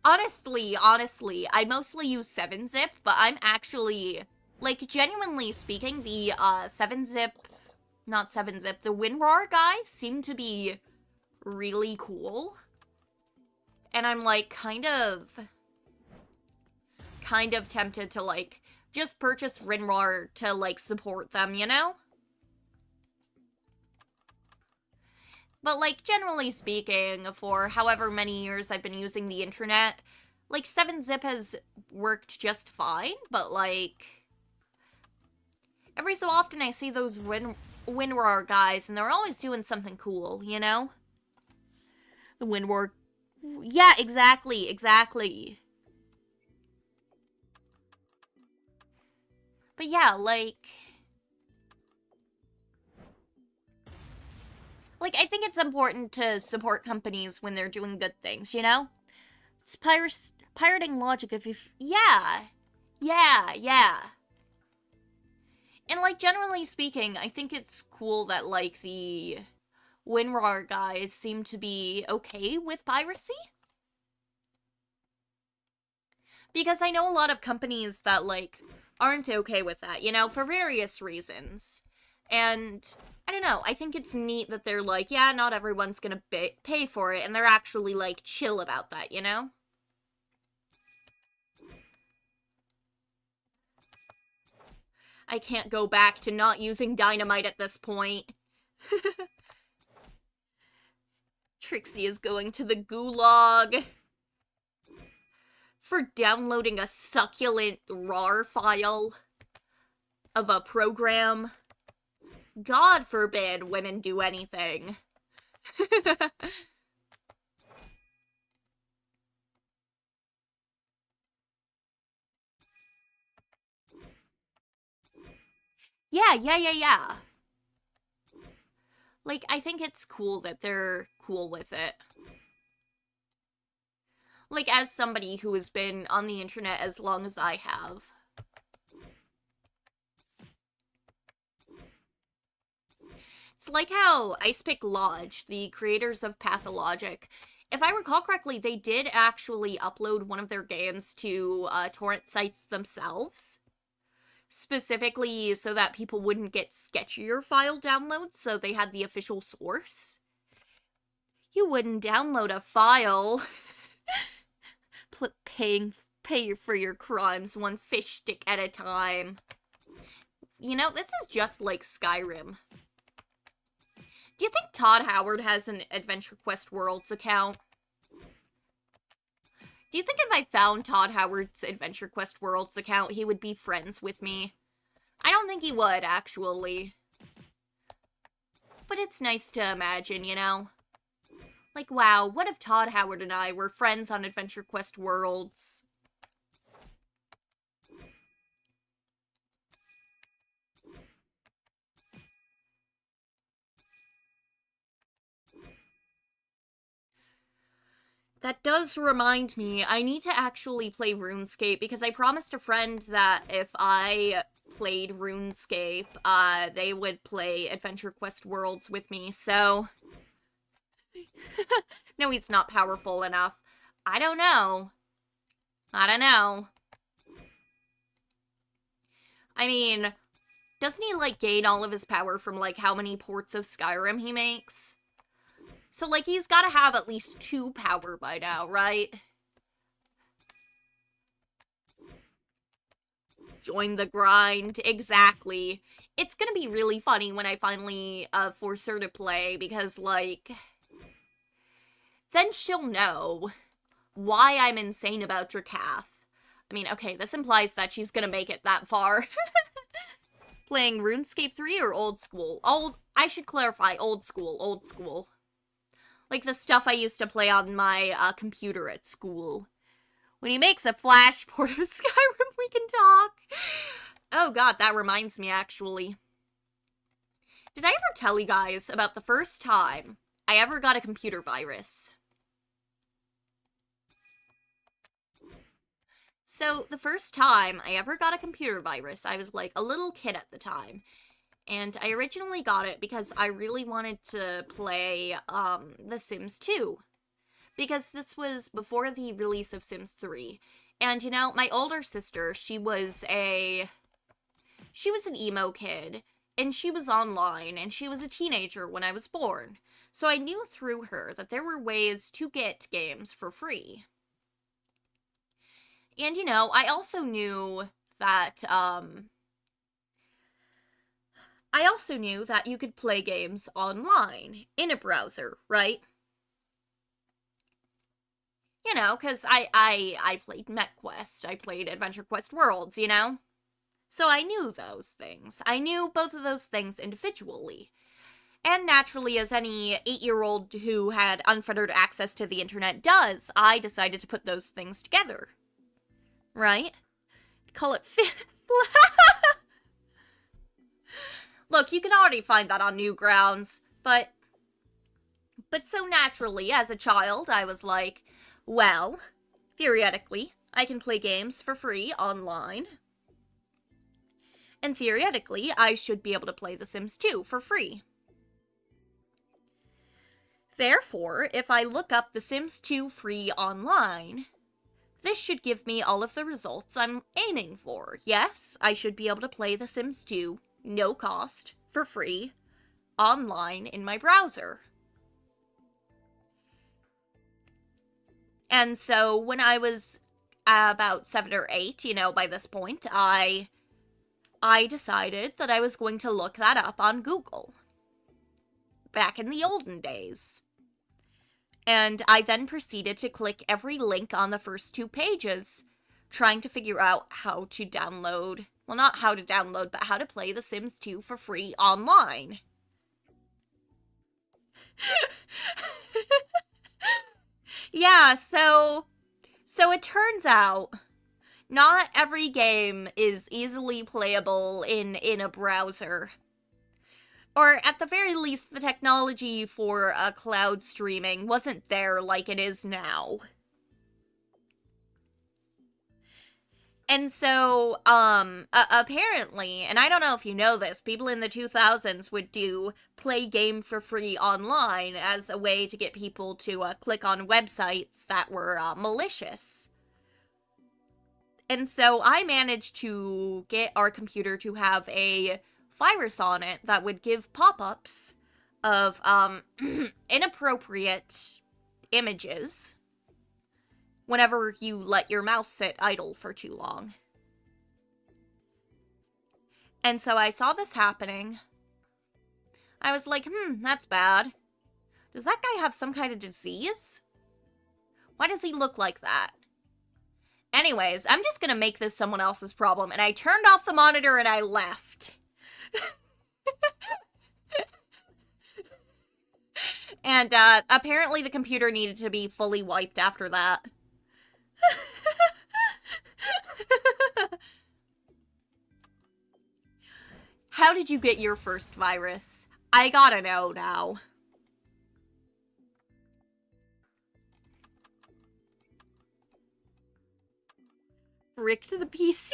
Honestly, I mostly use 7-zip, but I'm actually, like, genuinely speaking, the 7-zip, not 7-zip, the WinRAR guys seem to be really cool. And I'm, like, kind of tempted to, like, just purchase WinRAR to, like, support them, you know? But, like, generally speaking, for however many years I've been using the internet, like, 7-zip has worked just fine, but, like, every so often I see those WinRAR guys, and they're always doing something cool, you know? The WinRAR... Yeah, exactly. But yeah, like, I think it's important to support companies when they're doing good things, you know? It's pirating logic if you... Yeah. And, like, generally speaking, I think it's cool that, like, the WinRAR guys seem to be okay with piracy. Because I know a lot of companies that, like, aren't okay with that, you know, for various reasons. And, I don't know, I think it's neat that they're like, yeah, not everyone's gonna pay for it, and they're actually, like, chill about that, you know? I can't go back to not using dynamite at this point. Trixie is going to the gulag for downloading a succulent RAR file of a program. God forbid women do anything. Yeah. Like, I think it's cool that they're cool with it. Like, as somebody who has been on the internet as long as I have. It's like how Icepick Lodge, the creators of Pathologic, if I recall correctly, they did actually upload one of their games to torrent sites themselves. Specifically so that people wouldn't get sketchier file downloads, so they had the official source. You wouldn't download a file pay for your crimes one fish stick at a time. You know, this is just like Skyrim. Do you think Todd Howard has an Adventure Quest Worlds account? Do you think if I found Todd Howard's Adventure Quest Worlds account, he would be friends with me? I don't think he would, actually. But it's nice to imagine, you know? Like, wow, what if Todd Howard and I were friends on Adventure Quest Worlds? That does remind me, I need to actually play RuneScape, because I promised a friend that if I played RuneScape, they would play Adventure Quest Worlds with me, so... No, he's not powerful enough. I don't know. I mean, doesn't he, like, gain all of his power from, like, how many ports of Skyrim he makes? So, like, he's gotta have at least 2 power by now, right? Join the grind, exactly. It's gonna be really funny when I finally force her to play, because, like... then she'll know why I'm insane about Drakath. I mean, okay, this implies that she's gonna make it that far. Playing RuneScape 3 or old school? I should clarify, old school. Like the stuff I used to play on my computer at school. When he makes a flash port of Skyrim, we can talk. Oh god, that reminds me, actually. Did I ever tell you guys about the first time I ever got a computer virus? So, the first time I ever got a computer virus, I was like a little kid at the time. And I originally got it because I really wanted to play, The Sims 2. Because this was before the release of Sims 3. And, you know, my older sister, she was an emo kid. And she was online, and she was a teenager when I was born. So I knew through her that there were ways to get games for free. And, you know, I also knew that, you could play games online, in a browser, right? You know, because I played MechQuest, I played Adventure Quest Worlds, you know? So I knew those things. I knew both of those things individually. And naturally, as any 8-year-old who had unfettered access to the internet does, I decided to put those things together. Right? Call it Look, you can already find that on Newgrounds, but so naturally, as a child, I was like, well, theoretically, I can play games for free online. And theoretically, I should be able to play The Sims 2 for free. Therefore, if I look up The Sims 2 free online, this should give me all of the results I'm aiming for. Yes, I should be able to play The Sims 2, no cost, for free, online in my browser. And so when I was about 7 or 8, by this point, I decided that I was going to look that up on Google. Back in the olden days. And I then proceeded to click every link on the first 2 pages, trying to figure out how to download, well, not how to download, but how to play The Sims 2 for free online. Yeah, so it turns out not every game is easily playable in a browser. Or at the very least, the technology for cloud streaming wasn't there like it is now. And so, apparently, and I don't know if you know this, people in the 2000s would do play game for free online as a way to get people to click on websites that were malicious. And so I managed to get our computer to have a virus on it that would give pop-ups of inappropriate images whenever you let your mouse sit idle for too long. And so I saw this happening. I was like, that's bad. Does that guy have some kind of disease? Why does he look like that? Anyways, I'm just gonna make this someone else's problem, and I turned off the monitor and I left. And apparently the computer needed to be fully wiped after that. How did you get your first virus? I gotta know now. Rick to the PC?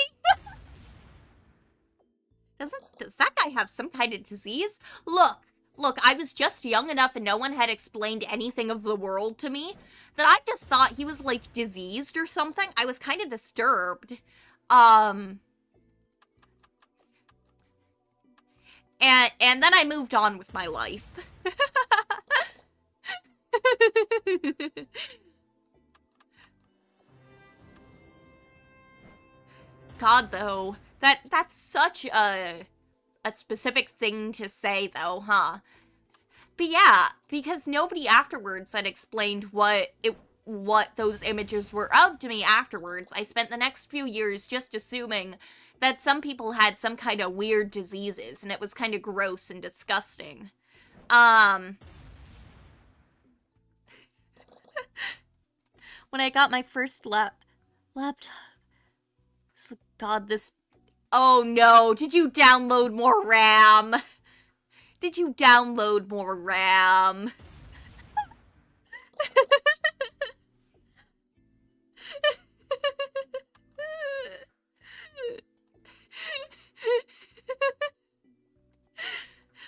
Does that guy have some kind of disease? Look, I was just young enough and no one had explained anything of the world to me that I just thought he was, like, diseased or something. I was kind of disturbed. And then I moved on with my life. God, though, that's such a specific thing to say, though, huh? But yeah, because nobody afterwards had explained what those images were of to me afterwards. I spent the next few years just assuming that some people had some kind of weird diseases, and it was kind of gross and disgusting. When I got my first laptop... So, God, this... Oh no, did you download more RAM? Did you download more RAM?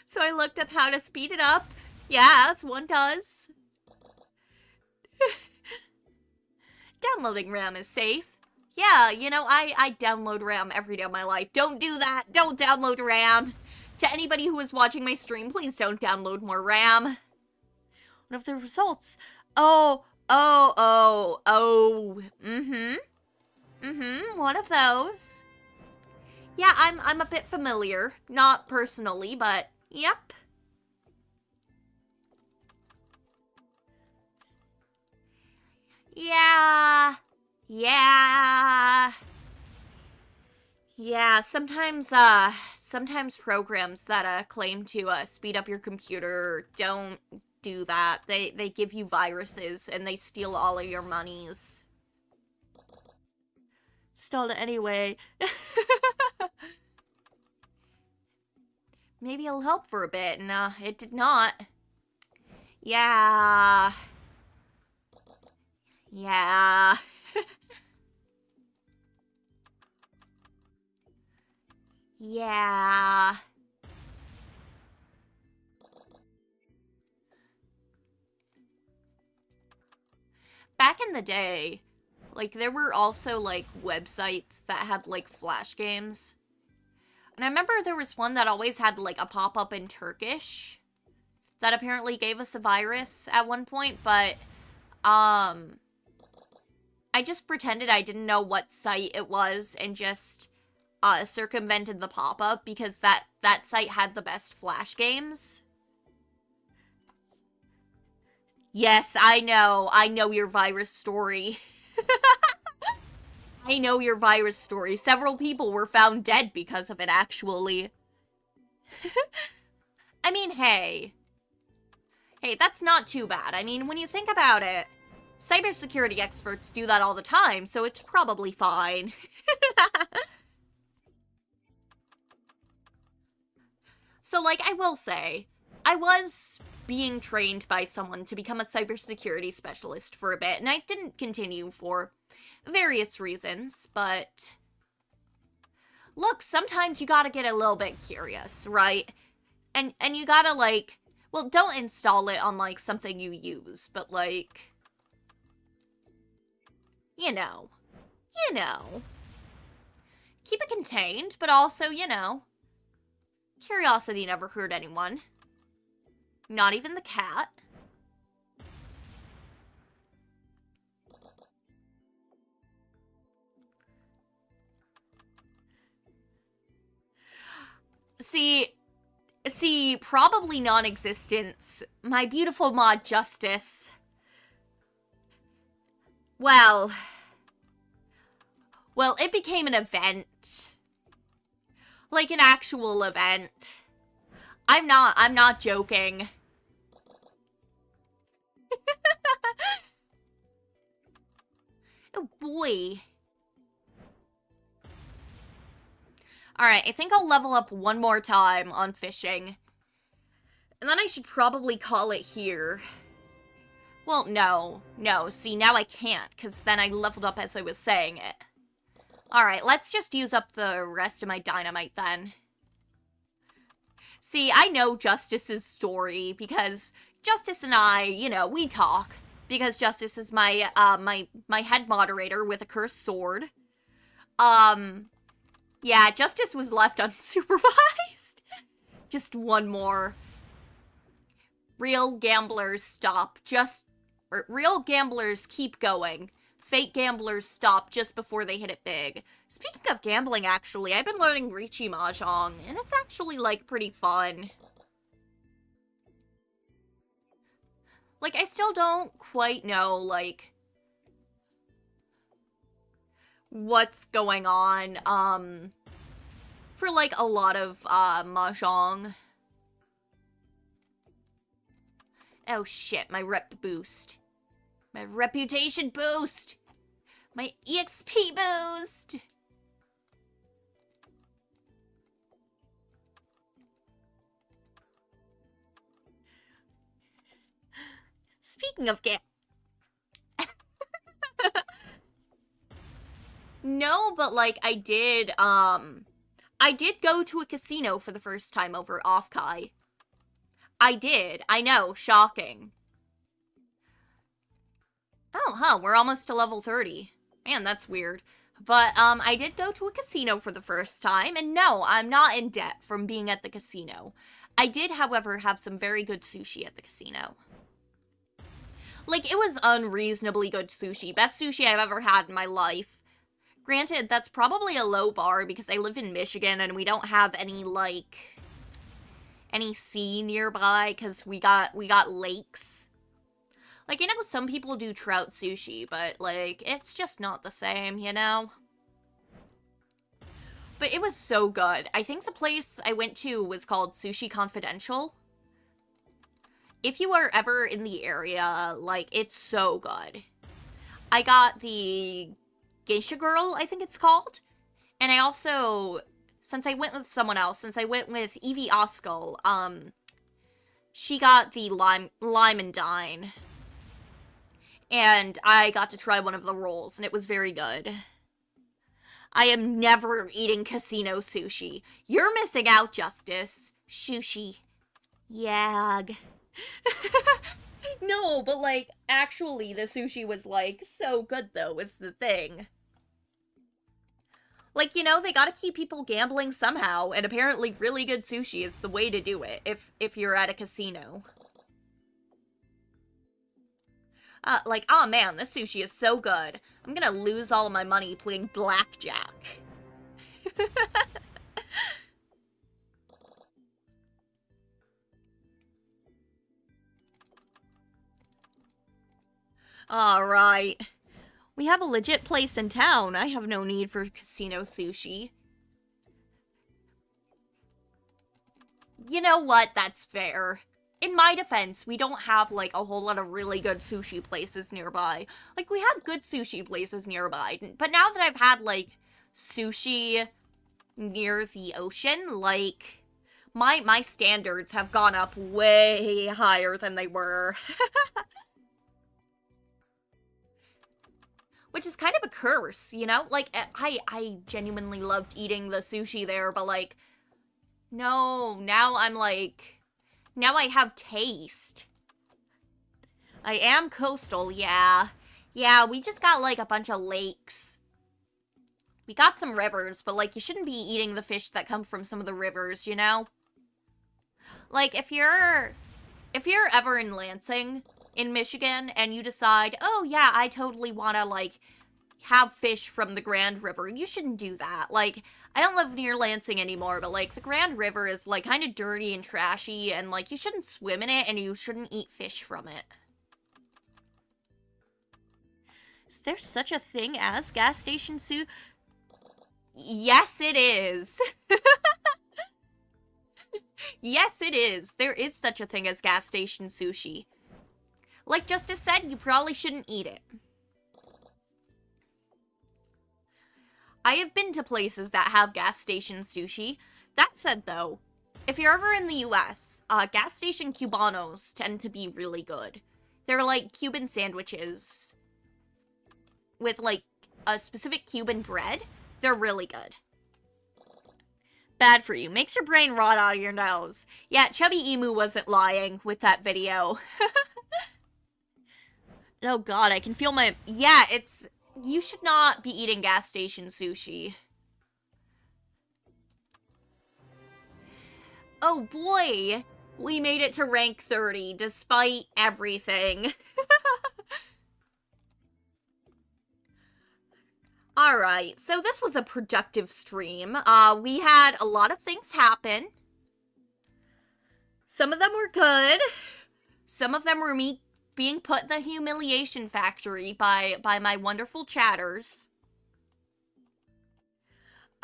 So I looked up how to speed it up. Yeah, that's one does. Downloading RAM is safe. Yeah, I download RAM every day of my life. Don't do that. Don't download RAM. To anybody who is watching my stream, please don't download more RAM. One of the results. Oh. One of those. Yeah, I'm a bit familiar. Not personally, but yep. Yeah, sometimes programs that claim to speed up your computer don't do that. They give you viruses and they steal all of your monies. Stole it anyway. Maybe it'll help for a bit, and it did not. Yeah. Yeah. Back in the day, like, there were also, like, websites that had, like, flash games. And I remember there was one that always had, like, a pop-up in Turkish that apparently gave us a virus at one point, but, I just pretended I didn't know what site it was and just, circumvented the pop-up because that site had the best flash games. Yes, I know your virus story. I know your virus story. Several people were found dead because of it, actually. I mean, hey. Hey, that's not too bad. I mean, when you think about it, cybersecurity experts do that all the time, so it's probably fine. So, like, I will say, I was being trained by someone to become a cybersecurity specialist for a bit, and I didn't continue for various reasons, but look, sometimes you gotta get a little bit curious, right? And you gotta, like, well, don't install it on, like, something you use, but, like, you know. You know. Keep it contained, but also, you know, curiosity never hurt anyone. Not even the cat. See, probably non-existence. My beautiful mod Justice. Well, it became an event. Like an actual event. I'm not joking. Oh boy. Alright, I think I'll level up one more time on fishing. And then I should probably call it here. Well, no. See, now I can't, because then I leveled up as I was saying it. Alright, let's just use up the rest of my dynamite then. See, I know Justice's story, because Justice and I, you know, we talk. Because Justice is my, my head moderator with a cursed sword. Yeah, Justice was left unsupervised. Just one more. Real gamblers stop. Real gamblers keep going. Fake gamblers stop just before they hit it big. Speaking of gambling, actually, I've been learning Riichi Mahjong, and it's actually, like, pretty fun. Like, I still don't quite know, like, what's going on, for, like, a lot of, Mahjong. Oh shit, my rep boost. My reputation boost! My EXP boost! Speaking of No, but, like, I did go to a casino for the first time over Offkai. I did. I know, shocking. Oh, huh, we're almost to level 30. Man, that's weird. But, I did go to a casino for the first time, and no, I'm not in debt from being at the casino. I did, however, have some very good sushi at the casino. Like, it was unreasonably good sushi. Best sushi I've ever had in my life. Granted, that's probably a low bar because I live in Michigan and we don't have any, like, any sea nearby because we got lakes. Like, I know some people do trout sushi, but, like, it's just not the same, you know? But it was so good. I think the place I went to was called Sushi Confidential. If you are ever in the area, like, it's so good. I got the Geisha Girl, I think it's called. And I also, since I went with someone else, since I went with Evie Oskal, she got the lime and dine. And I got to try one of the rolls, and it was very good. I am never eating casino sushi. You're missing out, Justice. Sushi. Yag. No, but like, actually, the sushi was like so good though, is the thing. Like, you know, they gotta keep people gambling somehow, and apparently really good sushi is the way to do it, if you're at a casino. Like, oh man, this sushi is so good. I'm gonna lose all of my money playing blackjack. Alright. We have a legit place in town. I have no need for casino sushi. You know what? That's fair. In my defense, we don't have, like, a whole lot of really good sushi places nearby. Like, we have good sushi places nearby, but now that I've had, like, sushi near the ocean, like, my standards have gone up way higher than they were. Which is kind of a curse, you know? Like, I genuinely loved eating the sushi there, but, like, no, now I'm, like, now I have taste. I am coastal, yeah. Yeah, we just got, like, a bunch of lakes. We got some rivers, but, like, you shouldn't be eating the fish that come from some of the rivers, you know? Like, if you're ever in Lansing, in Michigan, and you decide, oh yeah, I totally want to, like, have fish from the Grand River, you shouldn't do that. Like, I don't live near Lansing anymore, but, like, the Grand River is, like, kind of dirty and trashy, and, like, you shouldn't swim in it, and you shouldn't eat fish from it. Is there such a thing as gas station sushi? Yes, it is. Yes, it is. There is such a thing as gas station sushi. Like Justice said, you probably shouldn't eat it. I have been to places that have gas station sushi. That said, though, if you're ever in the US, gas station Cubanos tend to be really good. They're like Cuban sandwiches with, like, a specific Cuban bread. They're really good. Bad for you. Makes your brain rot out of your nose. Yeah, Chubby Emu wasn't lying with that video. Oh god, I can feel my... Yeah, it's... You should not be eating gas station sushi. Oh boy! We made it to rank 30, despite everything. Alright, so this was a productive stream. We had a lot of things happen. Some of them were good. Some of them were me being put in the humiliation factory by my wonderful chatters.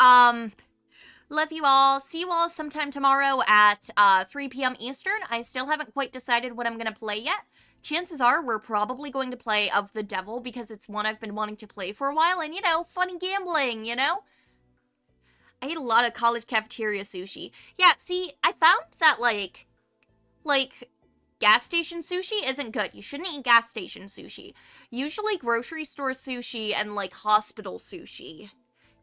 Love you all. See you all sometime tomorrow at 3 p.m. Eastern. I still haven't quite decided what I'm gonna play yet. Chances are we're probably going to play Of the Devil because it's one I've been wanting to play for a while, and, you know, funny gambling, you know? I ate a lot of college cafeteria sushi. Yeah, see, I found that, like, gas station sushi isn't good. You shouldn't eat gas station sushi. Usually grocery store sushi and, like, hospital sushi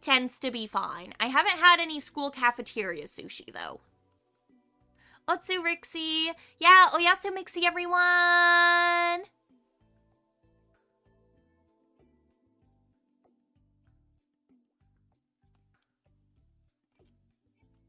tends to be fine. I haven't had any school cafeteria sushi, though. Otsu Rixie. Yeah, Oyasu Mixie, everyone!